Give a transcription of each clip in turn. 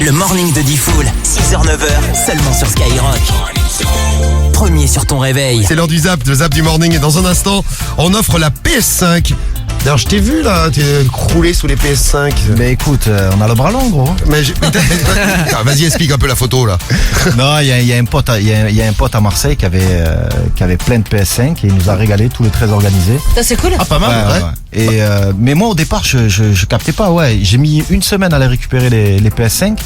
Le morning de Diffoul, 6h-9h, seulement sur Skyrock. Premier sur ton réveil. C'est l'heure du zap du morning et dans un instant, on offre la PS5. D'ailleurs, je t'ai vu là, t'es croulé sous les PS5. Mais écoute, on a le bras long, gros. Vas-y, explique un peu la photo là. Non, il y a un pote, il y a un pote à Marseille qui avait plein de PS5 et il nous a régalé, tous les très organisés. Ça c'est cool. Ah, pas mal, ouais. Et mais moi au départ, je captais pas. Ouais, j'ai mis une semaine à aller récupérer les PS5.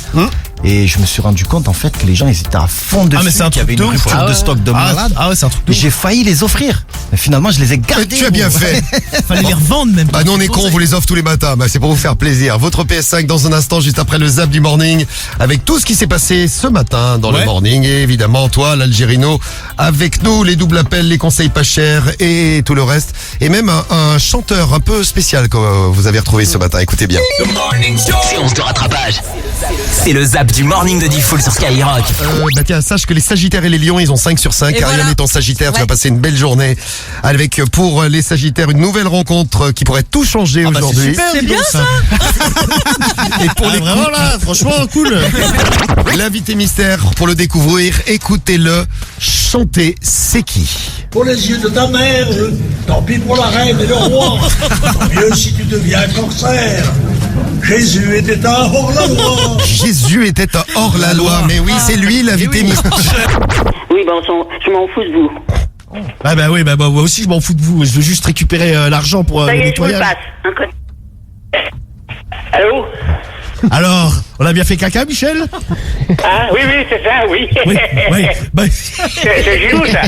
Et je me suis rendu compte en fait que les gens ils étaient à fond dessus, mais c'est un qu'il y avait truc une de ouf. rupture de stock de malade. Ah ouais, c'est un truc de Et ouf. j'ai failli les offrir. Mais finalement, je les ai gardés. Tu as bien fait. Fallait les revendre même. Bah nous on est cons, on vous les offre tous les matins. Bah c'est pour vous faire plaisir. Votre PS5 dans un instant, juste après le zap du morning, avec tout ce qui s'est passé ce matin dans le morning. Et évidemment, toi, l'Algérino, avec nous, les doubles appels, les conseils pas chers et tout le reste. Et même un chanteur un peu spécial que vous avez retrouvé ce matin. Écoutez bien. Séance de rattrapage. C'est le zap du morning de Diffoul sur Skyrock. Bah tiens, sache que les Sagittaires et les Lions, ils ont 5 sur 5. Et Ariane voilà. est en Sagittaire, tu vas passer une belle journée avec, pour les Sagittaires, une nouvelle rencontre qui pourrait tout changer aujourd'hui. C'est bien ça. Et pour les Vraiment là, franchement cool. l'invité mystère, pour le découvrir, écoutez-le chanter C'est qui? Pour les yeux de ta mère, tant pis pour la reine et le roi. Tant mieux si tu deviens corsaire. Jésus était un hors-la-loi. Jésus était un hors-la-loi. Mais oui, c'est lui l'invité mystère. Oui, ben je m'en fous de vous. Ah bah oui, bah moi aussi je m'en fous de vous. Je veux juste récupérer l'argent pour Ça le y est, je vous le nettoyage. passe. Allô? Alors, on a bien fait caca, Michel? Ah, oui, c'est ça, oui. Oui, oui. Bah, C'est Gilou, ça.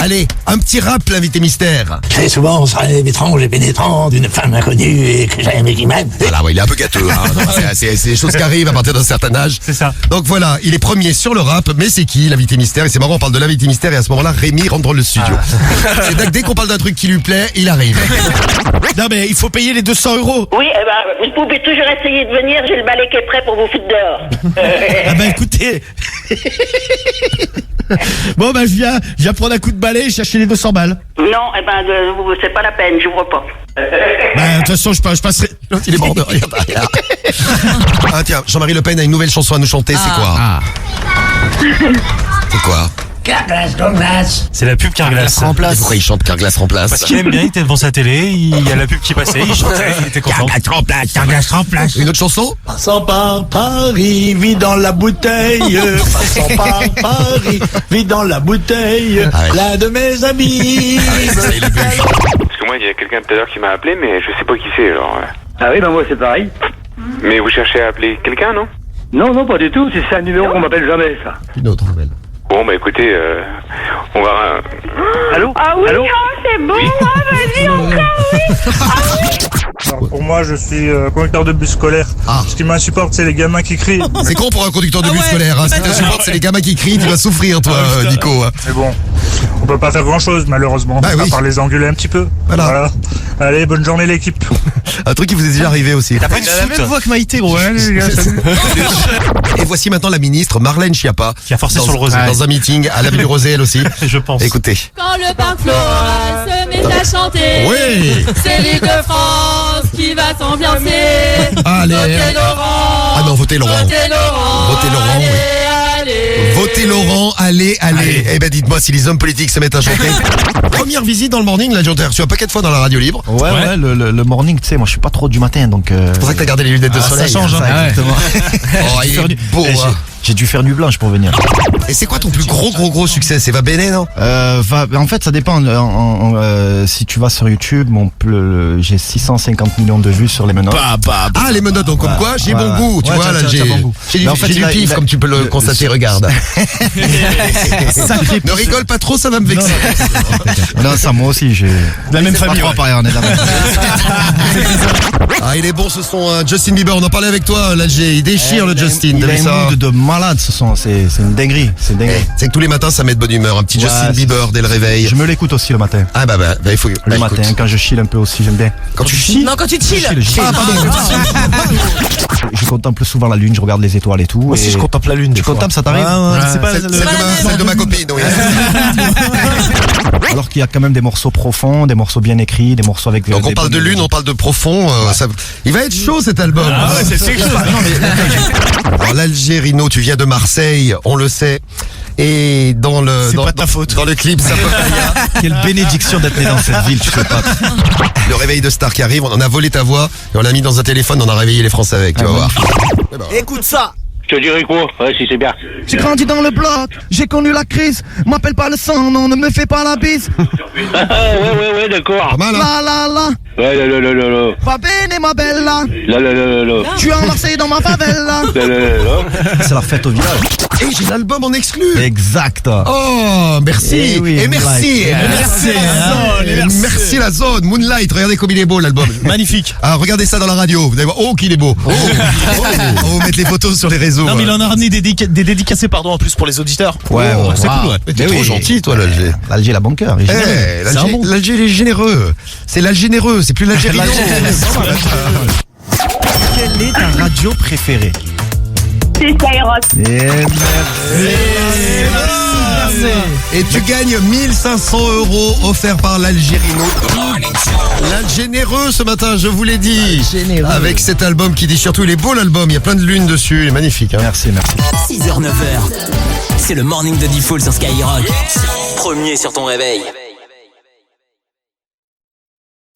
Allez, un petit rap, l'invité mystère. Très souvent, ça rêve étrange et pénétrant d'une femme inconnue et que j'aime et qui m'aime. Voilà, ouais, il est un peu gâteux. Hein. Non, c'est des choses qui arrivent à partir d'un certain âge. C'est ça. Donc voilà, il est premier sur le rap, mais c'est qui l'invité mystère? Et c'est marrant, on parle de l'invité mystère et à ce moment-là, Rémi rentre dans le studio. C'est dès qu'on parle d'un truc qui lui plaît, il arrive. non mais il faut payer les 200 €. Oui, eh ben, vous pouvez toujours essayer de venir, j'ai le balai qui est prêt pour vous foutre dehors. Ah bah écoutez. Bon bah je viens prendre un coup de balai et chercher les 200 balles. Non, eh ben, c'est pas la peine, j'ouvre pas. Bah de toute façon je passerai. Il est mort de rire derrière. Ah tiens, Jean-Marie Le Pen a une nouvelle chanson à nous chanter, c'est quoi? C'est quoi? Carglass, Carglass. C'est la pub Carglass. Et pourquoi il chante Carglass remplace? Parce qu'il aime bien, il était devant sa télé, il y a la pub qui passait, il chantait, il était content. Carglass remplace. Une autre chanson? Passant par Paris, vit dans la bouteille. Passant par Paris, vit dans la bouteille. Ah ouais. L'un de mes amis. Ça, il a bu. Parce que moi, il y a quelqu'un tout à l'heure qui m'a appelé, mais je sais pas qui c'est, alors. Ah oui, ben moi c'est pareil. Mais vous cherchez à appeler quelqu'un, non? Non, pas du tout, c'est un numéro qu'on m'appelle jamais, ça. Une autre nouvelle. Bon, bah écoutez, on va... Allô? Ah oui, Allô? c'est bon, vas-y encore, Alors, pour moi, je suis conducteur de bus scolaire. Ce qui m'insupporte, c'est les gamins qui crient. C'est con pour un conducteur de bus scolaire. Hein. Si t'insupportes, c'est les gamins qui crient, tu vas souffrir, toi, Nico. Hein. Mais bon, on peut pas faire grand-chose, malheureusement. Bah oui. À part les engueuler un petit peu. Voilà. Allez, bonne journée, l'équipe. Un truc qui vous est déjà arrivé aussi. T'as pas la même voix que Maïté, gros. Et voici maintenant la ministre Marlène Schiappa. Qui a forcé sur le rosé. Dans un meeting à l'avenue Rosé, elle aussi. Je pense. Écoutez. Quand le parc floral se met à chanter, Oui. c'est l'île de France qui va s'ambiancer. Allez. Votez Laurent. Ah non, votez Laurent. Votez Laurent. Votez Laurent, Allez, oui. allez. Votez Laurent, allez. Eh ben dites-moi si les hommes politiques se mettent à chanter. Première visite dans le morning, là, j'ai reçu un paquet de fois dans la radio libre. Ouais, le morning, tu sais, moi je suis pas trop du matin donc. C'est pour ça que t'as gardé les lunettes de soleil. Ça change, hein. Ça, exactement. Oh, il est beau, hein. J'ai dû faire nuit blanche pour venir. Et c'est quoi ton plus gros succès? C'est Va Bene, non? En fait, ça dépend. Si tu vas sur YouTube, j'ai 650 millions de vues sur les menottes. Ah, les menottes, donc comme quoi, j'ai bon goût, tu vois, là, j'ai bon goût. j'ai Mais en fait, du pif, comme tu peux le constater, regarde. Ne rigole pas trop, ça va me vexer. Non, ça, moi aussi, j'ai. De la même famille. Pas pareil, on est de la même famille. Ah, il est bon ce son, Justin Bieber, on en parlait avec toi, l'Alger, il déchire le Justin, Il t'as a vu un ça? mood de malade. malade, c'est une dinguerie. C'est une dinguerie. C'est que tous les matins, ça met de bonne humeur. Un petit Justin Bieber dès le réveil. Je me l'écoute aussi le matin. Ah bah il faut. Le matin, quand je chill un peu aussi, j'aime bien. Quand tu chill? Non, quand tu chill. Ah, pardon. Je contemple souvent la lune, je regarde les étoiles et tout. Moi aussi, je contemple la lune. Tu contemples, ça t'arrive? C'est pas Celle de ma copine, oui. Alors qu'il y a quand même des morceaux profonds, des morceaux bien écrits, des morceaux avec. Donc on parle de lune, on parle de profond. Il va être chaud cet album. Ah ouais, c'est quelque chose. Alors l'Algérino, tu viens de Marseille, on le sait. Et dans le pas ta faute. Dans le clip, ça peut Quelle bénédiction d'être né dans cette ville, tu sais pas. Le réveil de Star qui arrive, on a volé ta voix et on l'a mis dans un téléphone, on a réveillé les Français avec, tu vas voir. Écoute ça. Je te dirais quoi? Ouais, si c'est bien. J'ai grandi dans le bloc, j'ai connu la crise. M'appelle pas le sang, non, ne me fais pas la bise. ouais, d'accord. Pas mal, hein? La. Ouais, la. Va bene, ma bella. La. Je suis en Marseille dans ma favela. C'est la fête au village. Et j'ai l'album en exclu. Exact. Oh, merci. Eh oui, et merci. Merci la zone. Moonlight, regardez comme il est beau l'album. Magnifique. Ah, regardez ça dans la radio. Vous allez voir, oh qu'il est beau. On va mettre les photos sur les réseaux. Non, mais il en a ramené des dédicacés, pardon, en plus pour les auditeurs. Ouais, c'est cool, ouais. Mais t'es trop gentil, toi, l'Alger. L'Alger, la bon cœur. L'Alger, il est généreux. C'est l'Algénéreux, c'est plus l'Algérino. Quelle est ta radio préférée? C'est Skyrock. Et tu gagnes 1500 € offerts par l'Algérino. L'Algénéreux ce matin, je vous l'ai dit. Avec cet album qui dit surtout, il est beau l'album, il y a plein de lunes dessus, il est magnifique. Hein. Merci. 6h, 9h, c'est le morning de Diffoul sur Skyrock. Premier sur ton réveil.